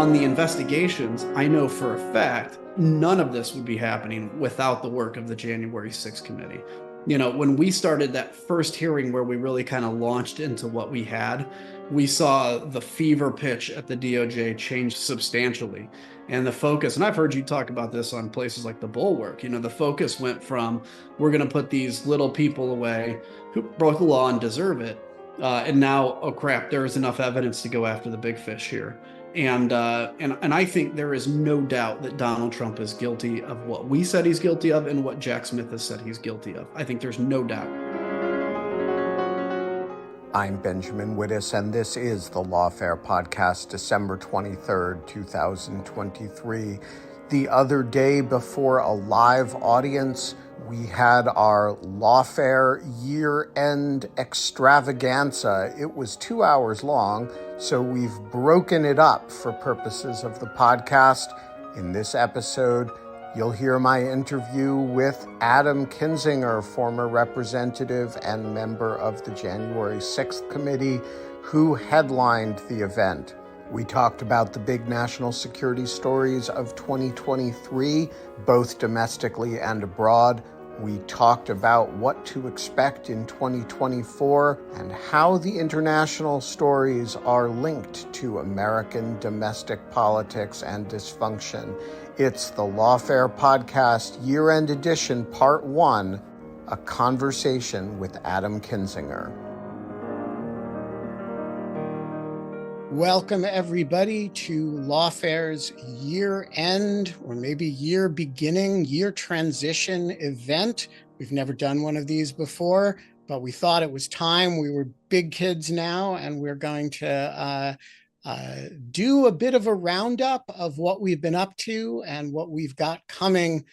on the investigations, I know for a fact none of this would be happening without the work of the January 6th committee. When we started that first hearing where we really kind of launched into what we had, we saw the fever pitch at the DOJ change substantially. And the focus, and I've heard you talk about this on places like the Bulwark, the focus went from, we're going to put these little people away who broke the law and deserve it. And now, oh crap, there is enough evidence to go after the big fish here. And I think there is no doubt that Donald Trump is guilty of what we said he's guilty of and what Jack Smith has said he's guilty of. I think there's no doubt. I'm Benjamin Wittes, and this is the Lawfare Podcast, December 23rd, 2023. The other day, before a live audience, we had our Lawfare year-end extravaganza. It was 2 hours long, so we've broken it up for purposes of the podcast. In this episode, you'll hear my interview with Adam Kinzinger, former representative and member of the January 6th committee, who headlined the event. We talked about the big national security stories of 2023, both domestically and abroad. We talked about what to expect in 2024 and how the international stories are linked to American domestic politics and dysfunction. It's the Lawfare Podcast Year-End Edition, Part 1, a conversation with Adam Kinzinger. Welcome, everybody, to Lawfare's year-end, or maybe year-beginning, year transition event. We've never done one of these before, but we thought it was time. We were big kids now, and we're going to do a bit of a roundup of what we've been up to and what we've got coming.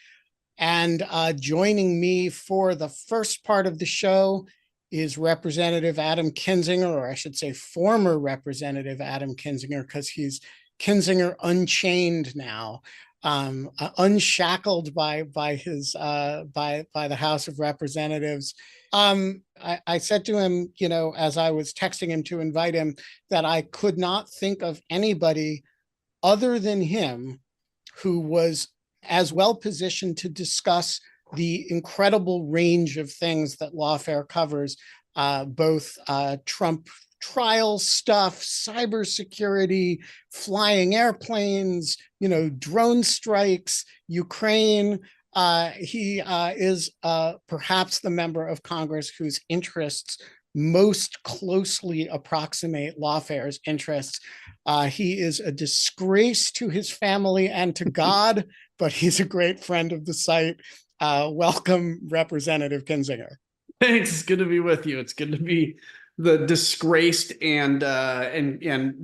And joining me for the first part of the show is Representative Adam Kinzinger, or I should say former Representative Adam Kinzinger, because he's Kinzinger Unchained now, unshackled by the House of Representatives. I said to him, as I was texting him to invite him, that I could not think of anybody other than him who was as well positioned to discuss the incredible range of things that Lawfare covers, both Trump trial stuff, cybersecurity, flying airplanes, drone strikes, Ukraine. He is perhaps the member of Congress whose interests most closely approximate Lawfare's interests. He is a disgrace to his family and to God, but he's a great friend of the site. Welcome, Representative Kinzinger. Thanks. It's good to be with you. It's good to be the disgraced and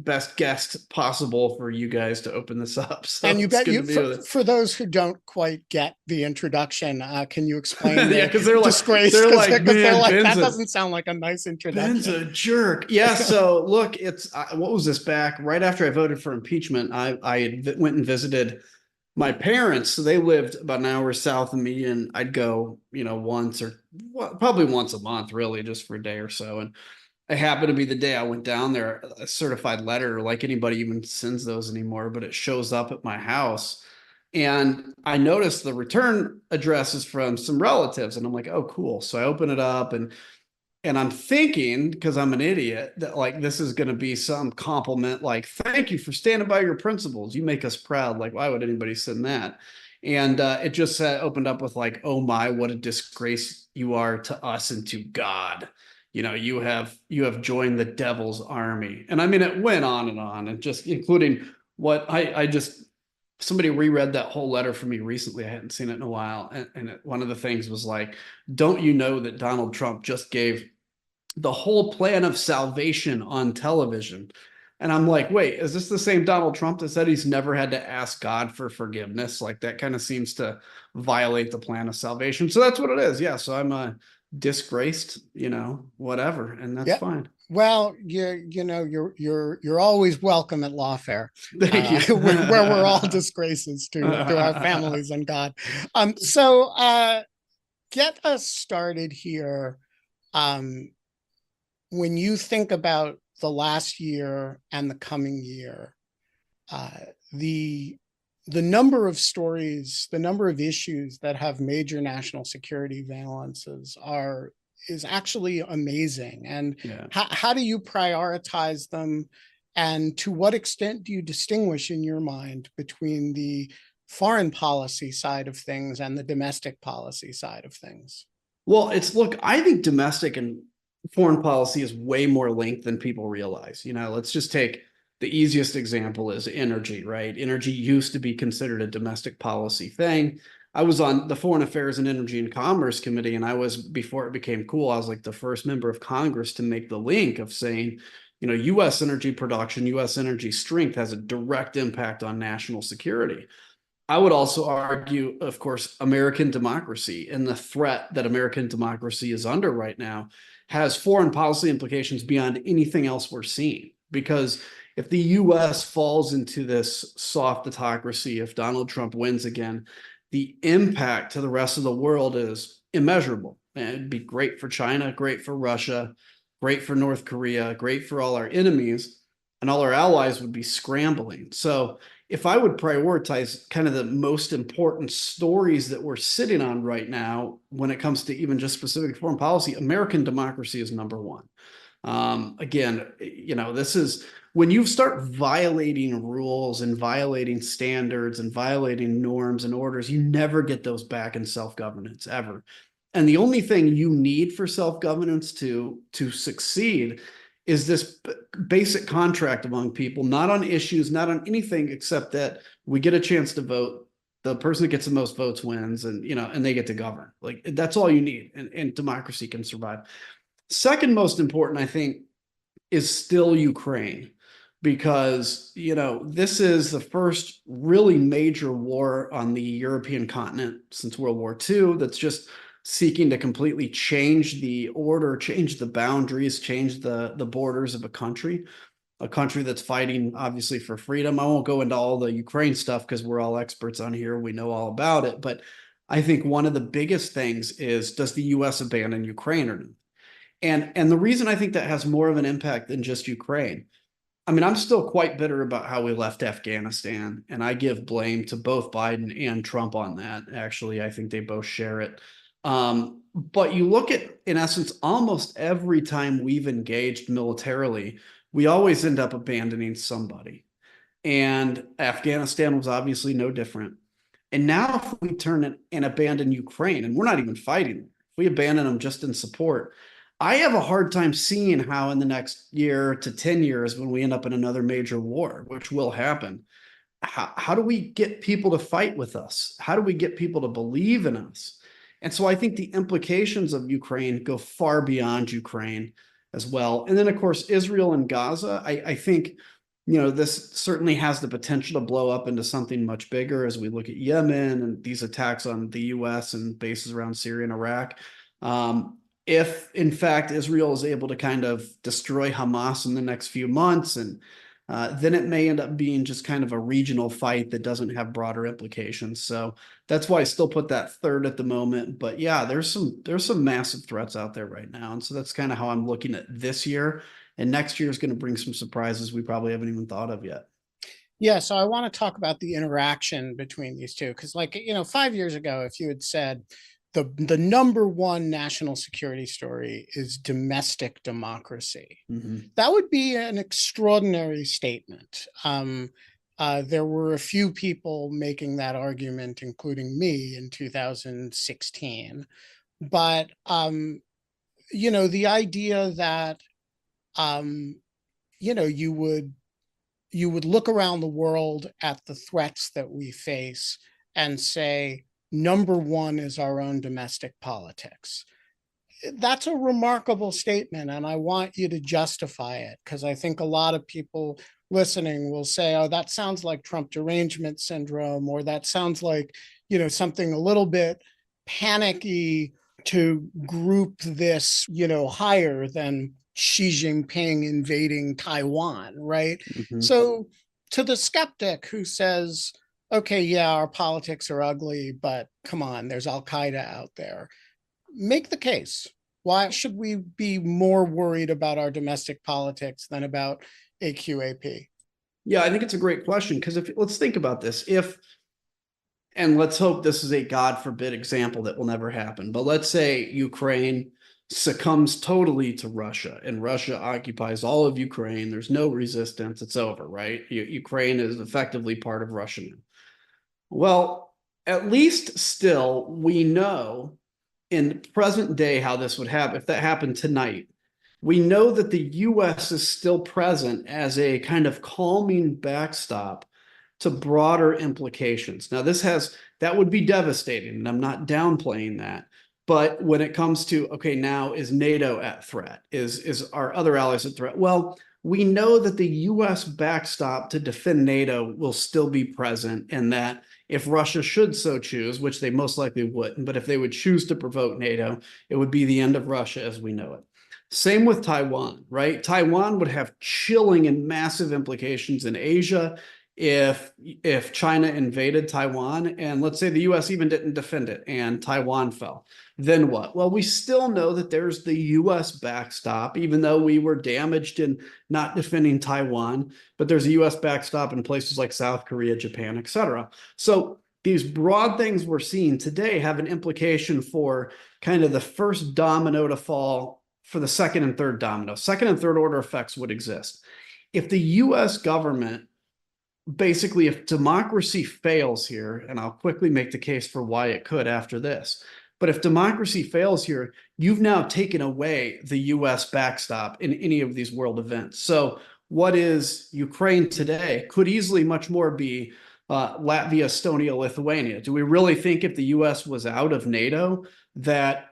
best guest possible for you guys to open this up. So and you bet you for those who don't quite get the introduction, can you explain? Yeah, because they're disgrace? They're like, that doesn't sound like a nice introduction. Ben's a jerk. Yeah. So look, it's what was this back right after I voted for impeachment? I went and visited my parents. So they lived about an hour south of me, and I'd go, probably once a month, really, just for a day or so. And it happened to be the day I went down there, a certified letter, like anybody even sends those anymore, but it shows up at my house. And I noticed the return address is from some relatives, and I'm like, oh, cool. So I open it up, and I'm thinking, because I'm an idiot, that like this is going to be some compliment, like, thank you for standing by your principles. You make us proud. Like, why would anybody send that? And it just opened up with like, oh my, what a disgrace you are to us and to God. You have joined the devil's army. And I mean, it went on, and just including what somebody reread that whole letter for me recently. I hadn't seen it in a while. And one of the things was like, don't you know that Donald Trump just gave the whole plan of salvation on television? And I'm like, wait, is this the same Donald Trump that said he's never had to ask God for forgiveness? Like, that kind of seems to violate the plan of salvation. So that's what it is. Yeah. So I'm disgraced, whatever. And that's fine. Well, you're always welcome at Lawfare. Thank you. where we're all disgraces to our families and God. So get us started here. When you think about the last year and the coming year, the number of stories, the number of issues that have major national security valences is actually amazing. And Yeah. how do you prioritize them? And to what extent do you distinguish in your mind between the foreign policy side of things and the domestic policy side of things? Well, look, I think domestic and foreign policy is way more linked than people realize. Let's just take the easiest example is energy, right? Energy used to be considered a domestic policy thing. I was on the Foreign Affairs and Energy and Commerce Committee, and before it became cool, I was like the first member of Congress to make the link of saying, U.S. energy production, U.S. energy strength has a direct impact on national security. I would also argue, of course, American democracy and the threat that American democracy is under right now has foreign policy implications beyond anything else we're seeing. Because if the US falls into this soft autocracy, if Donald Trump wins again, the impact to the rest of the world is immeasurable. And it'd be great for China, great for Russia, great for North Korea, great for all our enemies, and all our allies would be scrambling. So if I would prioritize kind of the most important stories that we're sitting on right now when it comes to even just specific foreign policy, American democracy is number one. Again, this is when you start violating rules and violating standards and violating norms and orders, you never get those back in self-governance ever. And the only thing you need for self-governance to succeed is this basic contract among people, not on issues, not on anything, except that we get a chance to vote. The person that gets the most votes wins, and they get to govern. Like, that's all you need, and democracy can survive. Second most important, I think, is still Ukraine, because this is the first really major war on the European continent since World War II that's just seeking to completely change the order, change the boundaries, change the borders of a country that's fighting obviously for freedom. I won't go into all the Ukraine stuff because we're all experts on here. We know all about it. But I think one of the biggest things is, does the US abandon Ukraine or not? And the reason I think that has more of an impact than just Ukraine, I mean, I'm still quite bitter about how we left Afghanistan, and I give blame to both Biden and Trump on that. Actually, I think they both share it. But you look at, in essence, almost every time we've engaged militarily, we always end up abandoning somebody. And Afghanistan was obviously no different. And now if we turn and abandon Ukraine, and we're not even fighting, if we abandon them just in support, I have a hard time seeing how in the next year to 10 years, when we end up in another major war, which will happen, how do we get people to fight with us? How do we get people to believe in us? And so I think the implications of Ukraine go far beyond Ukraine as well. And then, of course, Israel and Gaza, I think, this certainly has the potential to blow up into something much bigger as we look at Yemen and these attacks on the US and bases around Syria and Iraq. If, in fact, Israel is able to kind of destroy Hamas in the next few months, and then it may end up being just kind of a regional fight that doesn't have broader implications. So that's why I still put that third at the moment. But yeah, there's some massive threats out there right now. And so that's kind of how I'm looking at this year. And next year is going to bring some surprises we probably haven't even thought of yet. Yeah, so I want to talk about the interaction between these two, because 5 years ago, if you had said the number one national security story is domestic democracy, that would be an extraordinary statement. There were a few people making that argument, including me in 2016. But, the idea that, you would look around the world at the threats that we face and say, number one is our own domestic politics. That's a remarkable statement, and I want you to justify it, because I think a lot of people listening will say, oh, that sounds like Trump derangement syndrome, or that sounds like, something a little bit panicky to group this, higher than Xi Jinping invading Taiwan, right? So to the skeptic who says, okay, yeah, our politics are ugly, but come on, there's Al-Qaeda out there, make the case. Why should we be more worried about our domestic politics than about AQAP? Yeah, I think it's a great question because if let's think about this. And let's hope this is a God forbid example that will never happen. But let's say Ukraine succumbs totally to Russia and Russia occupies all of Ukraine. There's no resistance. It's over, right? Ukraine is effectively part of Russia now. Well, at least still, we know in present day how this would happen. If that happened tonight, we know that the US is still present as a kind of calming backstop to broader implications. Now, that would be devastating, and I'm not downplaying that. But when it comes to, okay, now is NATO at threat? Is our other allies at threat? Well, we know that the US backstop to defend NATO will still be present, and that if Russia should so choose, which they most likely wouldn't, but if they would choose to provoke NATO, it would be the end of Russia as we know it. Same with Taiwan, right? Taiwan would have chilling and massive implications in Asia if China invaded Taiwan, and let's say the US even didn't defend it and Taiwan fell. Then what? Well, we still know that there's the US backstop, even though we were damaged in not defending Taiwan, but there's a US backstop in places like South Korea, Japan, etc. So these broad things we're seeing today have an implication for kind of the first domino to fall for the second and third domino. Second and third order effects would exist. If the US government, basically, if democracy fails here, and I'll quickly make the case for why it could after this, but if democracy fails here, you've now taken away the US backstop in any of these world events. So what is Ukraine today could easily much more be Latvia, Estonia, Lithuania. Do we really think if the US was out of NATO that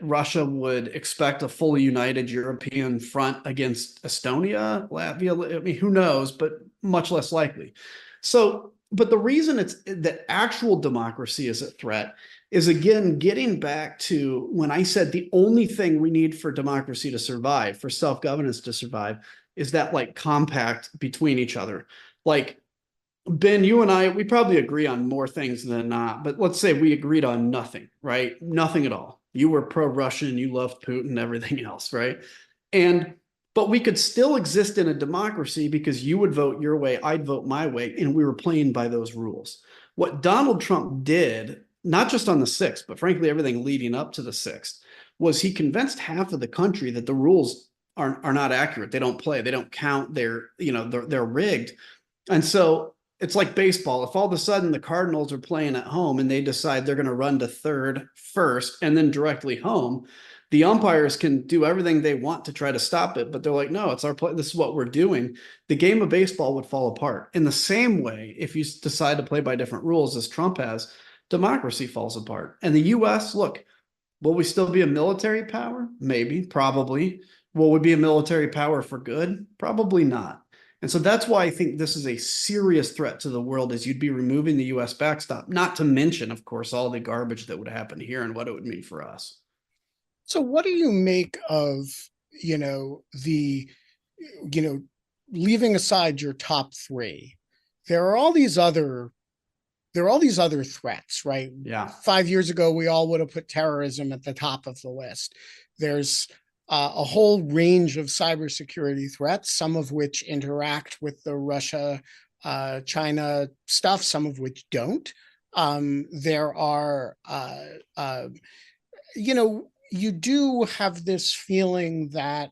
Russia would expect a fully united European front against Estonia, Latvia? I mean, who knows, but much less likely. So, but the reason it's that actual democracy is a threat is, again, getting back to when I said the only thing we need for democracy to survive, for self-governance to survive, is that like compact between each other. Like, Ben, you and I, we probably agree on more things than not, but let's say we agreed on nothing, right? Nothing at all. You were pro-Russian, you loved Putin, everything else, right? But we could still exist in a democracy because you would vote your way, I'd vote my way, and we were playing by those rules. What Donald Trump did, not just on the 6th, but frankly, everything leading up to the 6th, was he convinced half of the country that the rules are not accurate. They don't play, they don't count, they're rigged. And so it's like baseball. If all of a sudden the Cardinals are playing at home and they decide they're going to run to third first and then directly home, the umpires can do everything they want to try to stop it, but they're like, no, it's our play. This is what we're doing. The game of baseball would fall apart. In the same way, if you decide to play by different rules, as Trump has, democracy falls apart. And the US, look, will we still be a military power? Maybe, probably. Will we be a military power for good? Probably not. And so that's why I think this is a serious threat to the world, is you'd be removing the US backstop, not to mention, of course, all the garbage that would happen here and what it would mean for us. So what do you make of, leaving aside your top three, there are all these other threats, right? Yeah. 5 years ago, we all would have put terrorism at the top of the list. There's a whole range of cybersecurity threats, some of which interact with the Russia, China stuff, some of which don't. There are, you do have this feeling that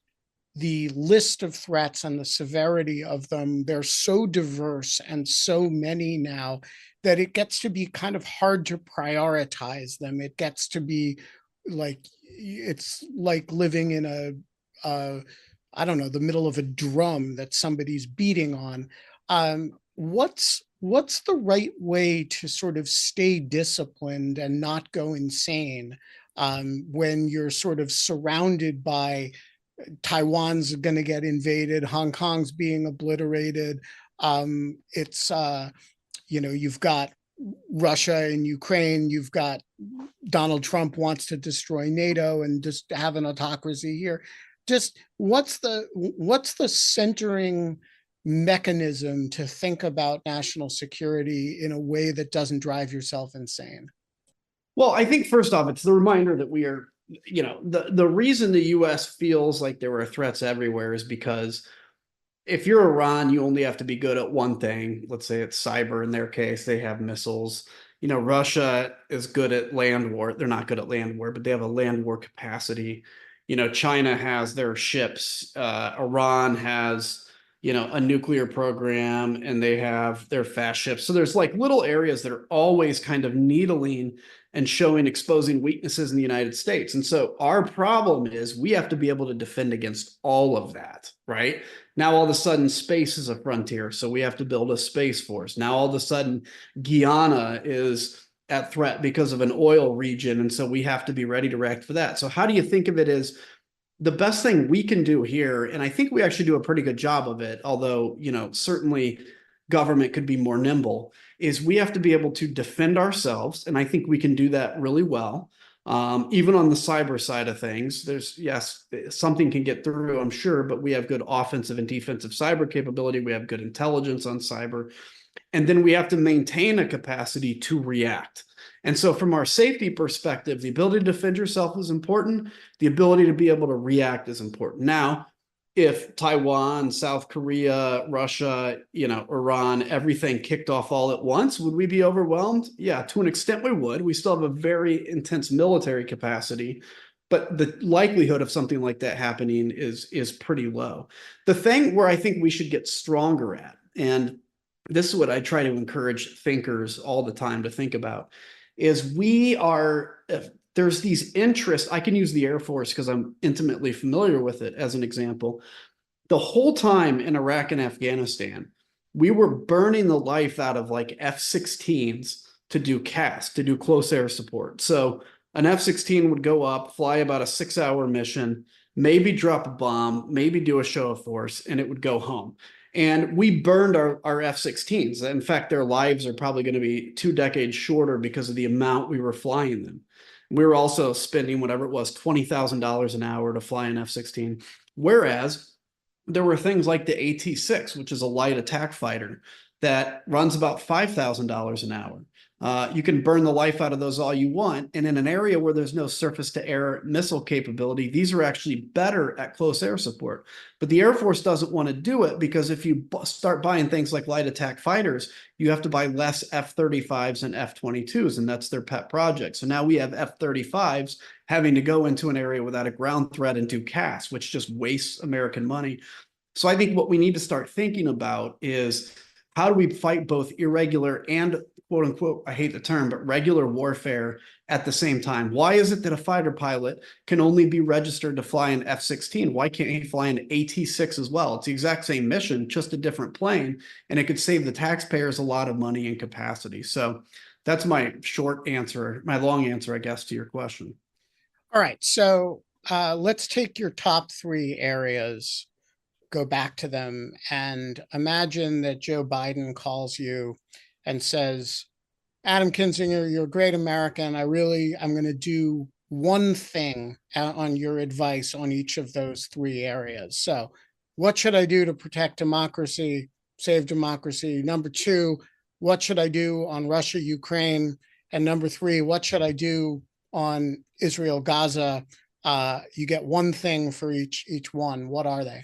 the list of threats and the severity of them, they're so diverse and so many now that it gets to be kind of hard to prioritize them. It gets to be like, it's like living in I don't know, the middle of a drum that somebody's beating on. What's the right way to sort of stay disciplined and not go insane when you're sort of surrounded by Taiwan's going to get invaded, Hong Kong's being obliterated. You've got Russia and Ukraine, you've got Donald Trump wants to destroy NATO and just have an autocracy here. Just what's the centering mechanism to think about national security in a way that doesn't drive yourself insane? Well, I think first off, it's the reminder that we are, the reason the US feels like there were threats everywhere is because if you're Iran, you only have to be good at one thing. Let's say it's cyber. In their case, they have missiles. Russia is good at land war. They're not good at land war, but they have a land war capacity. China has their ships. Iran has, a nuclear program, and they have their fast ships. So there's like little areas that are always kind of needling and exposing weaknesses in the United States. And so our problem is we have to be able to defend against all of that, right? Now, all of a sudden, space is a frontier. So we have to build a space force. Now, all of a sudden, Guyana is at threat because of an oil region. And so we have to be ready to react for that. So how do you think of it as the best thing we can do here? And I think we actually do a pretty good job of it, although, certainly government could be more nimble, is we have to be able to defend ourselves. And I think we can do that really well. Even on the cyber side of things, yes, something can get through, I'm sure, but we have good offensive and defensive cyber capability. We have good intelligence on cyber. And then we have to maintain a capacity to react. And so from our safety perspective, the ability to defend yourself is important. The ability to be able to react is important. Now, if Taiwan, South Korea, Russia, Iran, everything kicked off all at once, would we be overwhelmed? Yeah, to an extent we would. We still have a very intense military capacity, but the likelihood of something like that happening is pretty low. The thing where I think we should get stronger at, and this is what I try to encourage thinkers all the time to think about, is there's these interests. I can use the Air Force because I'm intimately familiar with it as an example. The whole time in Iraq and Afghanistan, we were burning the life out of like F-16s to do CAS, to do close air support. So an F-16 would go up, fly about a 6-hour mission, maybe drop a bomb, maybe do a show of force, and it would go home. And we burned our F-16s. In fact, their lives are probably going to be 2 decades shorter because of the amount we were flying them. We were also spending whatever it was, $20,000 an hour to fly an F-16. Whereas there were things like the AT-6, which is a light attack fighter that runs about $5,000 an hour. You can burn the life out of those all you want. And in an area where there's no surface to air missile capability, these are actually better at close air support. But the Air Force doesn't want to do it because if you start buying things like light attack fighters, you have to buy less F-35s and F-22s, and that's their pet project. So now we have F-35s having to go into an area without a ground threat and do CAS, which just wastes American money. So I think what we need to start thinking about is how do we fight both irregular and, quote unquote, I hate the term, but regular warfare at the same time? Why is it that a fighter pilot can only be registered to fly an F-16? Why can't he fly an AT-6 as well? It's the exact same mission, just a different plane, and it could save the taxpayers a lot of money and capacity. So that's my short answer, my long answer, I guess, to your question. All right. So let's take your top 3 areas, go back to them, and imagine that Joe Biden calls you and says, Adam Kinzinger, you're a great American. I'm going to do one thing on your advice on each of those 3 areas. So what should I do to protect democracy, save democracy? Number 2, what should I do on Russia, Ukraine? And number 3, what should I do on Israel, Gaza? You get one thing for each one. What are they?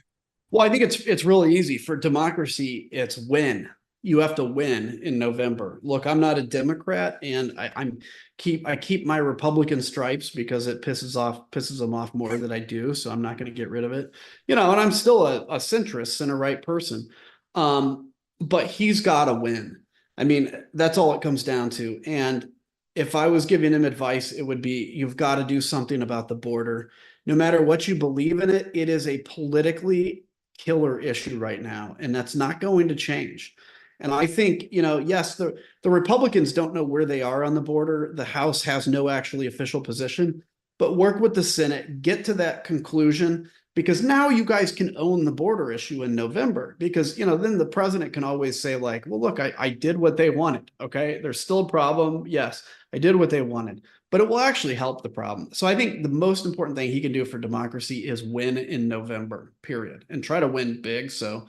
Well, I think it's really easy. For democracy, it's win. You have to win in November. Look, I'm not a Democrat, and I keep my Republican stripes because it pisses them off more than I do. So I'm not going to get rid of it. And I'm still a centrist, center-right person. But he's got to win. I mean, that's all it comes down to. And if I was giving him advice, it would be, you've got to do something about the border. No matter what you believe in it, it is a politically killer issue right now, and that's not going to change. And I think, yes, the Republicans don't know where they are on the border. The House has no actually official position, but work with the Senate, get to that conclusion, because now you guys can own the border issue in November, because, then the president can always say like, well, look, I did what they wanted. Okay. There's still a problem. Yes, I did what they wanted, but it will actually help the problem. So I think the most important thing he can do for democracy is win in November, period, and try to win big. So,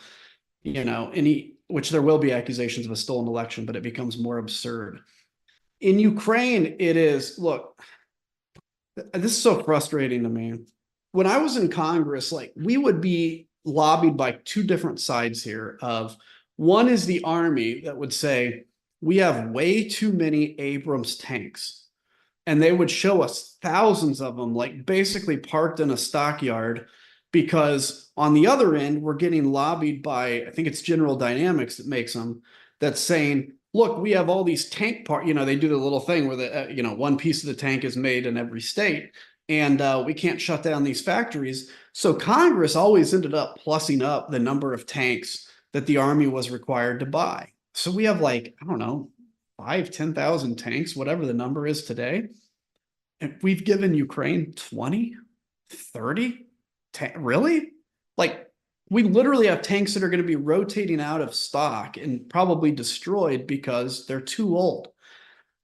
which there will be accusations of a stolen election, but it becomes more absurd. In Ukraine, it is, look, this is so frustrating to me. When I was in Congress, like, we would be lobbied by two different sides here. Of one is the Army that would say, we have way too many Abrams tanks. And they would show us thousands of them, like basically parked in a stockyard, because on the other end, we're getting lobbied by, I think it's General Dynamics that makes them, that's saying, look, we have all these tank parts. They do the little thing where one piece of the tank is made in every state, and we can't shut down these factories. So Congress always ended up plussing up the number of tanks that the Army was required to buy. So we have, like, I don't know, 10,000 tanks, whatever the number is today. And we've given Ukraine 20, 30, really? Like, we literally have tanks that are going to be rotating out of stock and probably destroyed because they're too old.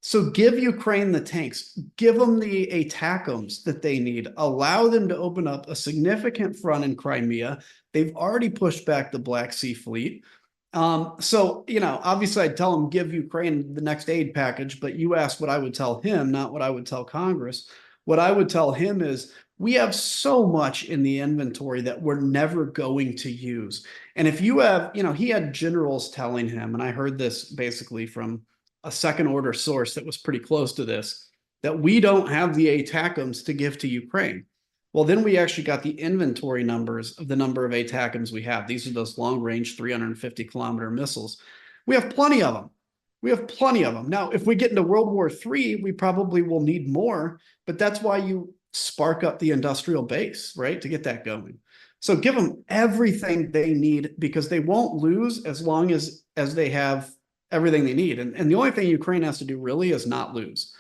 So give Ukraine the tanks, give them the ATACMS that they need, allow them to open up a significant front in Crimea. They've already pushed back the Black Sea Fleet. So, obviously I'd tell him, give Ukraine the next aid package, but you asked what I would tell him, not what I would tell Congress. What I would tell him is, we have so much in the inventory that we're never going to use. And if you have, he had generals telling him, and I heard this basically from a second order source that was pretty close to this, that we don't have the ATACMS to give to Ukraine. Well, then we actually got the inventory numbers of the number of ATACMS we have. These are those long-range 350-kilometer missiles. We have plenty of them. Now, if we get into World War III, we probably will need more, but that's why you spark up the industrial base, right, to get that going. So give them everything they need, because they won't lose as long as they have everything they need. And the only thing Ukraine has to do really is not lose,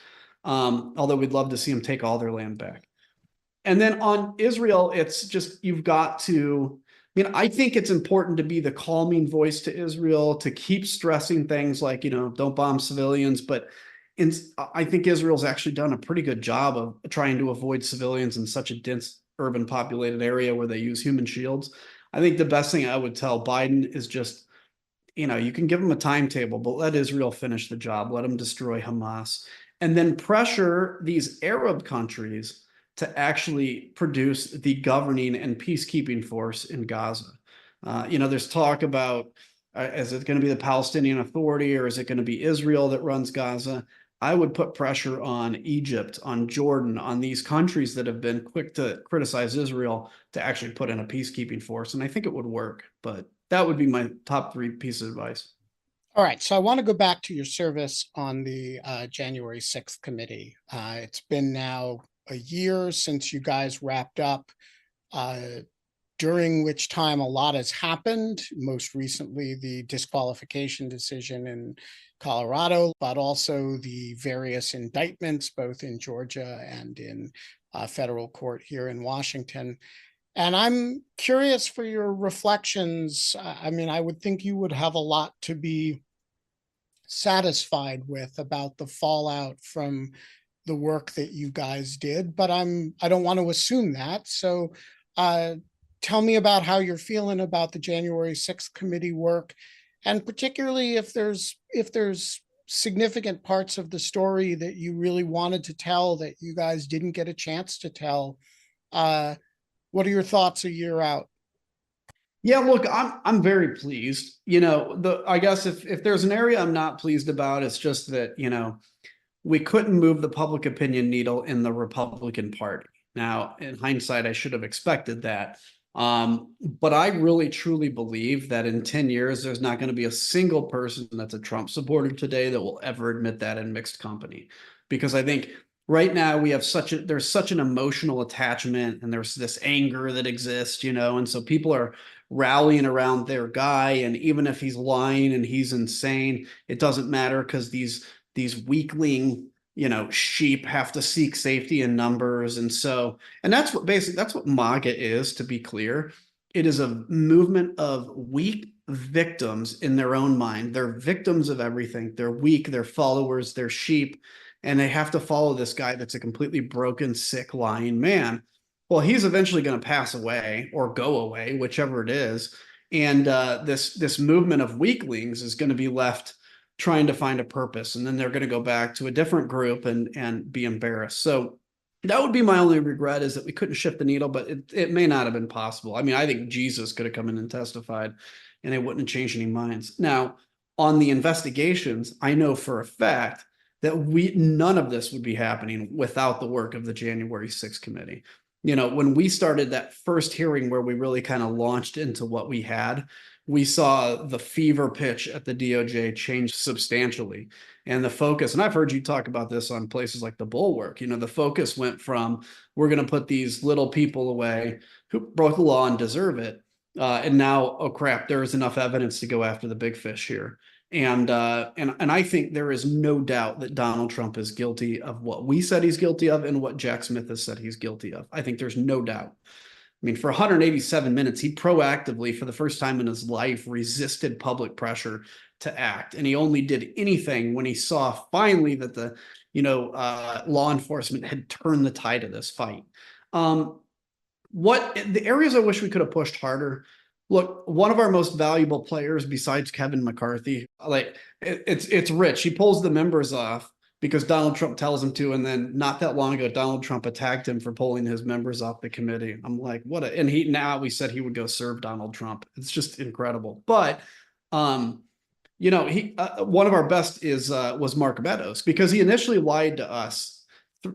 although we'd love to see them take all their land back. And then on Israel, it's just, you've got to, I think it's important to be the calming voice to Israel, to keep stressing things like, don't bomb civilians. But I think Israel's actually done a pretty good job of trying to avoid civilians in such a dense urban populated area where they use human shields. I think the best thing I would tell Biden is just, you can give them a timetable, but let Israel finish the job. Let them destroy Hamas, and then pressure these Arab countries to actually produce the governing and peacekeeping force in Gaza. There's talk about, is it going to be the Palestinian Authority, or is it going to be Israel that runs Gaza? I would put pressure on Egypt, on Jordan, on these countries that have been quick to criticize Israel to actually put in a peacekeeping force. And I think it would work, but that would be my top 3 pieces of advice. All right, so I want to go back to your service on the January 6th committee. It's been now a year since you guys wrapped up, during which time a lot has happened, most recently the disqualification decision in Colorado, but also the various indictments, both in Georgia and in federal court here in Washington. And I'm curious for your reflections. I would think you would have a lot to be satisfied with about the fallout from the work that you guys did, but I don't want to assume that. So tell me about how you're feeling about the January 6th committee work, and particularly if there's significant parts of the story that you really wanted to tell that you guys didn't get a chance to tell. What are your thoughts a year out? Yeah, look, I'm very pleased. I guess if there's an area I'm not pleased about, it's just that, we couldn't move the public opinion needle in the Republican Party. Now, in hindsight, I should have expected that. But I really truly believe that in 10 years, there's not going to be a single person that's a Trump supporter today that will ever admit that in mixed company. Because I think right now we have there's such an emotional attachment, and there's this anger that exists, and so people are rallying around their guy. And even if he's lying and he's insane, it doesn't matter, because these weakling, sheep have to seek safety in numbers. And that's what MAGA is, to be clear. It is a movement of weak victims in their own mind. They're victims of everything. They're weak, they're followers, they're sheep, and they have to follow this guy that's a completely broken, sick, lying man. Well, he's eventually going to pass away or go away, whichever it is. And this movement of weaklings is going to be left trying to find a purpose, and then they're going to go back to a different group and be embarrassed. So That would be my only regret, is that we couldn't shift the needle, but it may not have been possible. I mean, I think Jesus could have come in and testified and they wouldn't have changed any minds. Now, on the investigations, I know for a fact that none of this would be happening without the work of the January 6th committee. You know, when we started that first hearing where we really kind of launched into what we had, we saw the fever pitch at the DOJ change substantially. And the focus, and I've heard you talk about this on places like the Bulwark, you know, the focus went from, we're going to put these little people away who broke the law and deserve it. And now, oh crap, there is enough evidence to go after the big fish here. And I think there is no doubt that Donald Trump is guilty of what we said he's guilty of and what Jack Smith has said he's guilty of. I think there's no doubt. I mean, for 187 minutes, he proactively, for the first time in his life, resisted public pressure to act. And he only did anything when he saw finally that the, law enforcement had turned the tide of this fight. What the areas I wish we could have pushed harder. Look, one of our most valuable players besides Kevin McCarthy, like it's Rich. He pulls the members off because Donald Trump tells him to, and then not that long ago, Donald Trump attacked him for pulling his members off the committee. I'm like, and we said he would go serve Donald Trump. It's just incredible. But one of our best was Mark Meadows, because he initially lied to us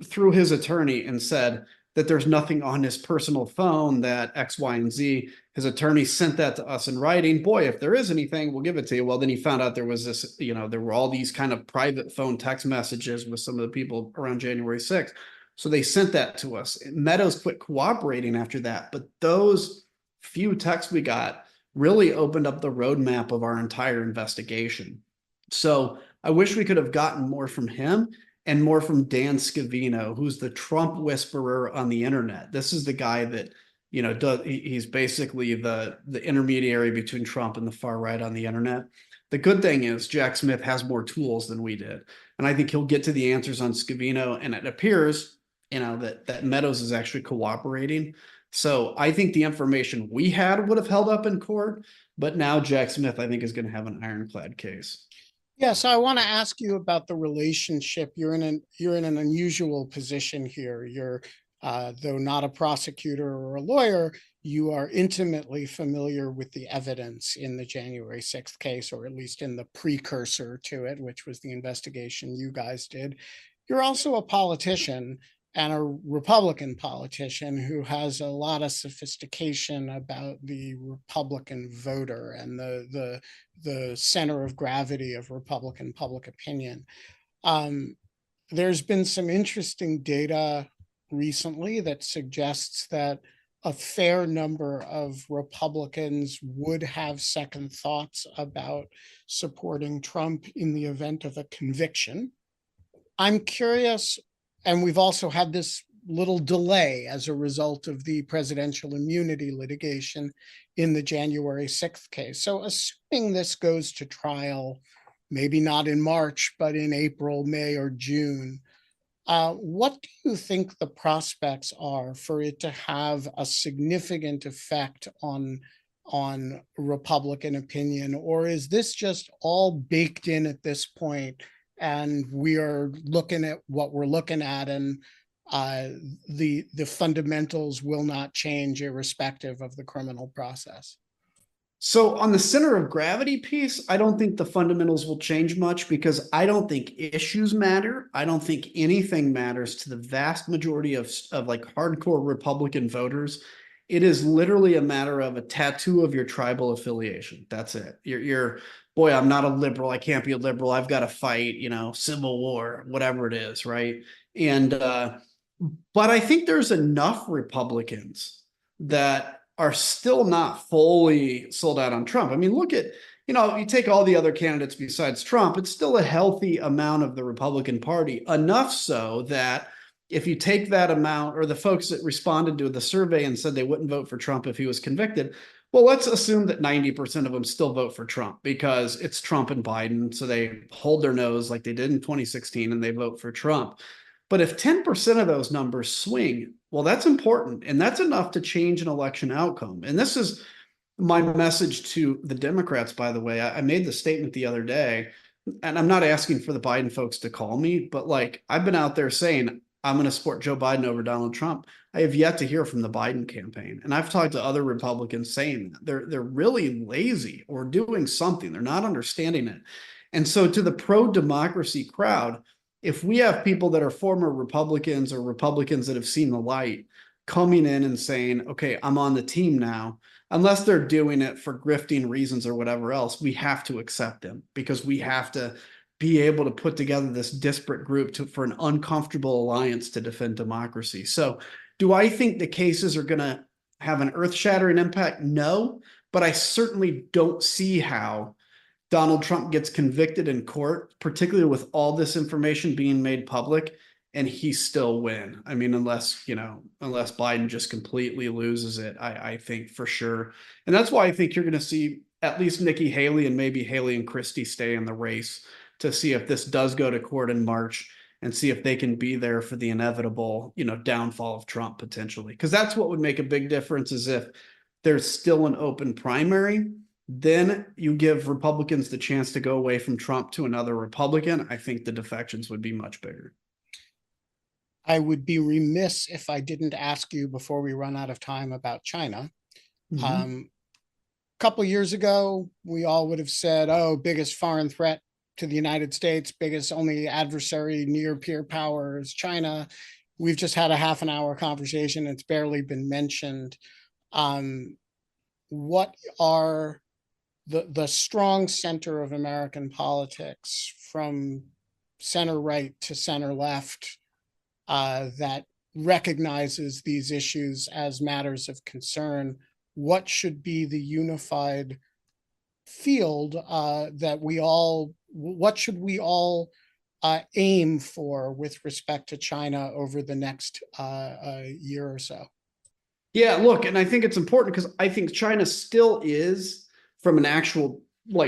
through his attorney and said that there's nothing on his personal phone, that X, Y, and Z. His attorney sent that to us in writing. Boy, if there is anything, we'll give it to you. Well, then he found out there was this, there were all these kind of private phone text messages with some of the people around January 6th. So they sent that to us. Meadows quit cooperating after that. But those few texts we got really opened up the roadmap of our entire investigation. So I wish we could have gotten more from him and more from Dan Scavino, who's the Trump whisperer on the internet. This is the guy that, he's basically the intermediary between Trump and the far right on the internet. The good thing is Jack Smith has more tools than we did. And I think he'll get to the answers on Scavino. And it appears, that Meadows is actually cooperating. So I think the information we had would have held up in court. But now Jack Smith, I think, is going to have an ironclad case. Yeah, so I want to ask you about the relationship. You're in an unusual position here. You're though not a prosecutor or a lawyer, you are intimately familiar with the evidence in the January 6th case, or at least in the precursor to it, which was the investigation you guys did. You're also a politician, and a Republican politician who has a lot of sophistication about the Republican voter and the center of gravity of Republican public opinion. There's been some interesting data recently that suggests that a fair number of Republicans would have second thoughts about supporting Trump in the event of a conviction. I'm curious, and we've also had this little delay as a result of the presidential immunity litigation in the January 6th case. So assuming this goes to trial, maybe not in March, but in April, May, or June, what do you think the prospects are for it to have a significant effect on Republican opinion? Or is this just all baked in at this point, and we are looking at what we're looking at, and the fundamentals will not change irrespective of the criminal process? So on the center of gravity piece, I don't think the fundamentals will change much, because I don't think issues matter. I don't think anything matters to the vast majority of like hardcore Republican voters. It is literally a matter of a tattoo of your tribal affiliation. That's it. You're boy, I'm not a liberal. I can't be a liberal. I've got to fight, civil war, whatever it is, right? And but I think there's enough Republicans that are still not fully sold out on Trump. I mean, look at, you take all the other candidates besides Trump, it's still a healthy amount of the Republican Party, enough so that if you take that amount, or the folks that responded to the survey and said they wouldn't vote for Trump if he was convicted, well, let's assume that 90% of them still vote for Trump because it's Trump and Biden. So they hold their nose like they did in 2016 and they vote for Trump. But if 10% of those numbers swing, well, that's important. And that's enough to change an election outcome. And this is my message to the Democrats, by the way. I made the statement the other day, and I'm not asking for the Biden folks to call me, but like I've been out there saying, I'm going to support Joe Biden over Donald Trump. I have yet to hear from the Biden campaign. And I've talked to other Republicans saying that they're really lazy or doing something. They're not understanding it. And so to the pro-democracy crowd, if we have people that are former Republicans or Republicans that have seen the light coming in and saying, okay, I'm on the team now, unless they're doing it for grifting reasons or whatever else, we have to accept them because we have to be able to put together this disparate group for an uncomfortable alliance to defend democracy. So do I think the cases are going to have an earth-shattering impact? No, but I certainly don't see how Donald Trump gets convicted in court, particularly with all this information being made public, and he still win. I mean, unless Biden just completely loses it, I think for sure. And that's why I think you're going to see at least Nikki Haley and maybe Haley and Christie stay in the race to see if this does go to court in March and see if they can be there for the inevitable, downfall of Trump potentially. Because that's what would make a big difference is if there's still an open primary, then you give Republicans the chance to go away from Trump to another Republican. I think the defections would be much bigger. I would be remiss if I didn't ask you before we run out of time about China. A couple of years ago, we all would have said, oh, biggest foreign threat to the United States, biggest only adversary near peer power is China. We've just had a half an hour conversation. It's barely been mentioned. What are the strong center of American politics from center right to center left that recognizes these issues as matters of concern? What should be the unified field what should we all aim for with respect to China over the next year or so? Yeah, look, and I think it's important because I think China still is, from an actual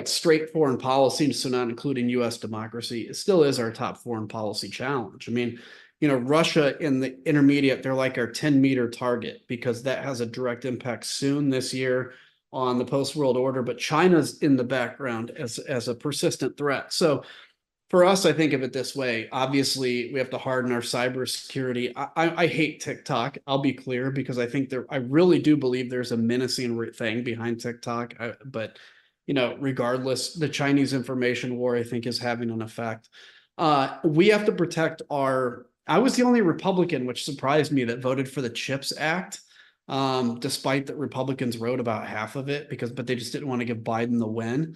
straight foreign policy, so not including U.S. democracy, it still is our top foreign policy challenge. I mean, Russia in the intermediate, they're like our 10-meter target because that has a direct impact soon this year on the post-world order, but China's in the background as a persistent threat. So for us, I think of it this way. Obviously, we have to harden our cybersecurity. I hate TikTok. I'll be clear because I really do believe there's a menacing thing behind TikTok. But regardless, the Chinese information war, I think, is having an effect. We have to protect I was the only Republican, which surprised me, that voted for the CHIPS Act. Despite that Republicans wrote about half of it but they just didn't want to give Biden the win.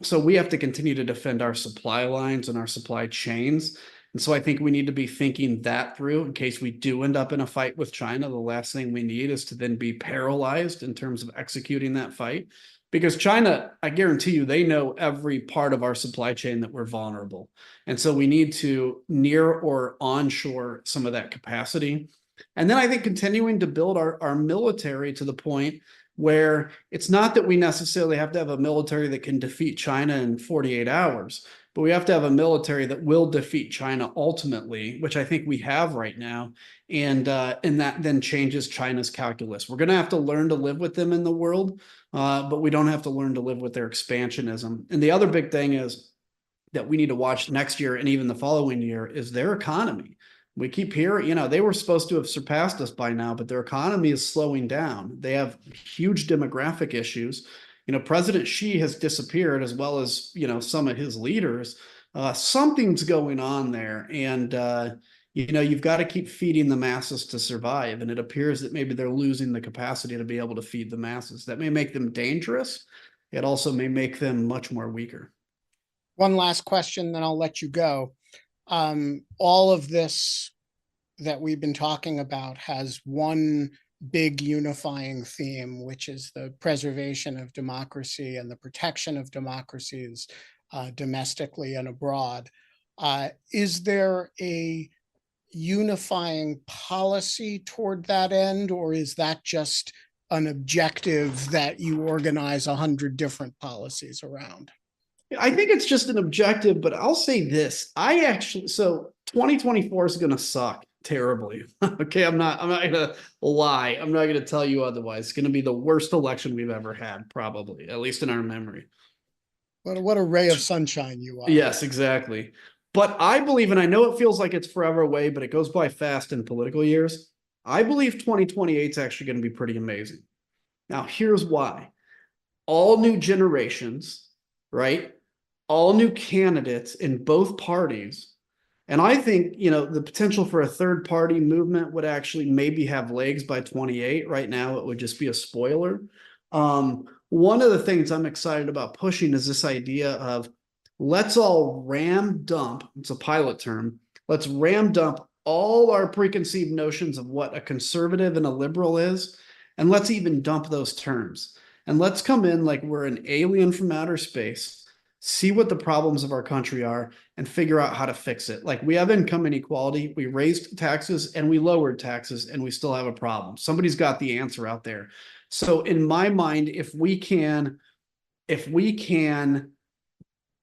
So we have to continue to defend our supply lines and our supply chains. And so I think we need to be thinking that through in case we do end up in a fight with China. The last thing we need is to then be paralyzed in terms of executing that fight. Because China, I guarantee you, they know every part of our supply chain that we're vulnerable. And so we need to near or onshore some of that capacity. And then I think continuing to build our military to the point where it's not that we necessarily have to have a military that can defeat China in 48 hours, but we have to have a military that will defeat China ultimately, which I think we have right now. And that then changes China's calculus. We're going to have to learn to live with them in the world, but we don't have to learn to live with their expansionism. And the other big thing is that we need to watch next year and even the following year is their economy. We keep hearing, they were supposed to have surpassed us by now, but their economy is slowing down. They have huge demographic issues. President Xi has disappeared as well as, some of his leaders. Something's going on there. And, you've got to keep feeding the masses to survive. And it appears that maybe they're losing the capacity to be able to feed the masses. That may make them dangerous. It also may make them much more weaker. One last question, then I'll let you go. All of this that we've been talking about has one big unifying theme, which is the preservation of democracy and the protection of democracies domestically and abroad. Is there a unifying policy toward that end, or is that just an objective that you organize 100 different policies around? I think it's just an objective, but I'll say this. So 2024 is going to suck terribly. Okay. I'm not going to lie. I'm not going to tell you otherwise. It's going to be the worst election we've ever had, probably, at least in our memory. What a ray of sunshine you are. Yes, exactly. But I believe, and I know it feels like it's forever away, but it goes by fast in political years. I believe 2028 is actually going to be pretty amazing. Now, here's why. All new generations, right? All new candidates in both parties. And I think, the potential for a third party movement would actually maybe have legs by 28. Right now, it would just be a spoiler. One of the things I'm excited about pushing is this idea of let's all ram dump. It's a pilot term. Let's ram dump all our preconceived notions of what a conservative and a liberal is. And let's even dump those terms. And let's come in like we're an alien from outer space, see what the problems of our country are, and figure out how to fix it. Like we have income inequality, we raised taxes and we lowered taxes, and we still have a problem. Somebody's got the answer out there. So in my mind, if we can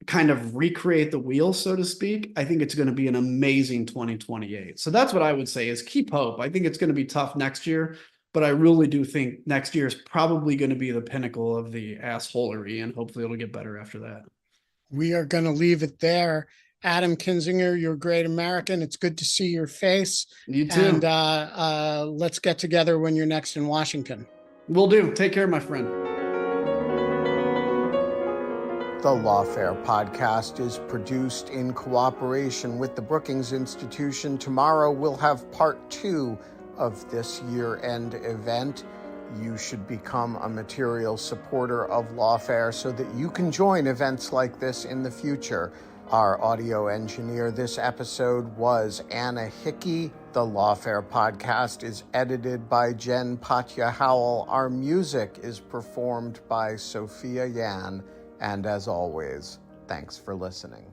kind of recreate the wheel, so to speak, I think it's going to be an amazing 2028. So that's what I would say is keep hope. I think it's going to be tough next year, but I really do think next year is probably going to be the pinnacle of the assholery, and hopefully it'll get better after that. We are going to leave it there. Adam Kinzinger, you're a great American. It's good to see your face. You too. And let's get together when you're next in Washington. Will do. Take care, my friend. The Lawfare podcast is produced in cooperation with the Brookings Institution. Tomorrow we'll have part 2 of this year-end event. You should become a material supporter of Lawfare so that you can join events like this in the future. Our audio engineer this episode was Anna Hickey. The Lawfare podcast is edited by Jen Patja Howell. Our music is performed by Sophia Yan. And as always, thanks for listening.